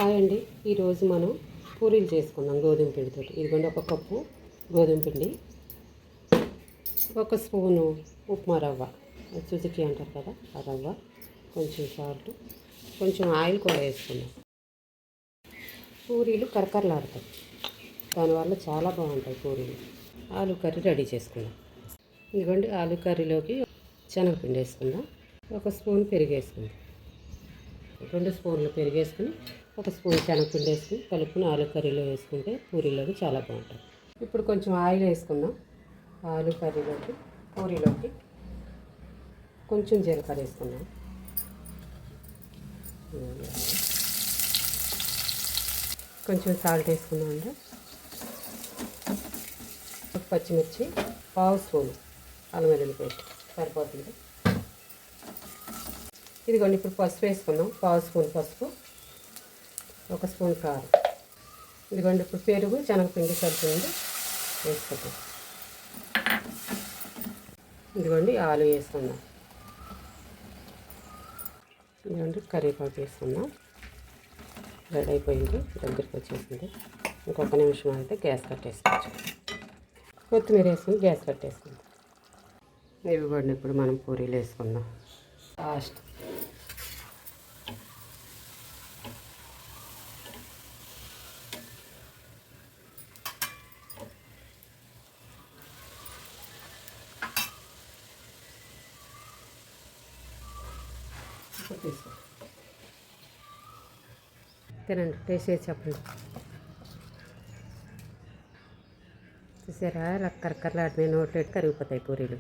Hi అండి. ఈరోజు మనం పూరీలు చేసుకుందాం గోధుమ పిండితో. ఇదిగోండి ఒక కప్పు గోధుమ పిండి, ఒక స్పూను ఉప్మా రవ్వ, సుజుకి అంటారు కదా ఆ రవ్వ, కొంచెం సాల్ట్, కొంచెం ఆయిల్ కూడా వేసుకుందాం. పూరీలు కరకరలాడతాయి, దానివల్ల చాలా బాగుంటాయి పూరీలు. ఆలు కర్రీ రెడీ చేసుకుందాం. ఇదిగోండి ఆలు కర్రీలోకి శనగపిండి వేసుకుందాం. ఒక స్పూన్ పెరుగు వేసుకుందాం. 2 స్పూన్లు పెరుగు వేసుకుని ఒక స్పూన్ శనగపిండి వేసుకుని కలుపుకుని ఆలు కర్రీలో వేసుకుంటే పూరీలోకి చాలా బాగుంటుంది. ఇప్పుడు కొంచెం ఆయిల్ వేసుకుందాం. ఆలు కర్రీలోకి పూరీలోకి కొంచెం జీలకర్ర వేసుకుందాం. కొంచెం సాల్ట్ వేసుకుందాం అండి. పచ్చిమిర్చి, పావు స్పూను అల్లం వెల్లుల్లి పేస్ట్ సరిపోతుంది. ఇదిగోండి ఇప్పుడు పసుపు వేసుకుందాం. పావు స్పూన్ పసుపు, ఒక స్పూన్ కారం. ఇదిగోండి ఇప్పుడు పెరుగు శనగపిండి కలుపుతుంది వేసుకుందాం. ఇదిగోండి ఆలు వేసుకుందాం. ఇదిగోండి కరివేపాకు వేసుకుందాం. రెడీ అయిపోయింది, దగ్గరికి వచ్చేసింది. ఇంకొక నిమిషం అయితే గ్యాస్ కట్టేసుకోవచ్చు. కొత్తిమీర వేసుకుని గ్యాస్ కట్టేసుకుందాం. ఇదిగోండి ఇప్పుడు మనం పూరీలు వేసుకుందాం. లాస్ట్ తీసుకో, తినండి, టేస్ట్ చేసి చెప్పండి. చూసారా ఇలా కరకరలాడినాయి, నోట్లో కరిగిపోతాయి పూరీలు.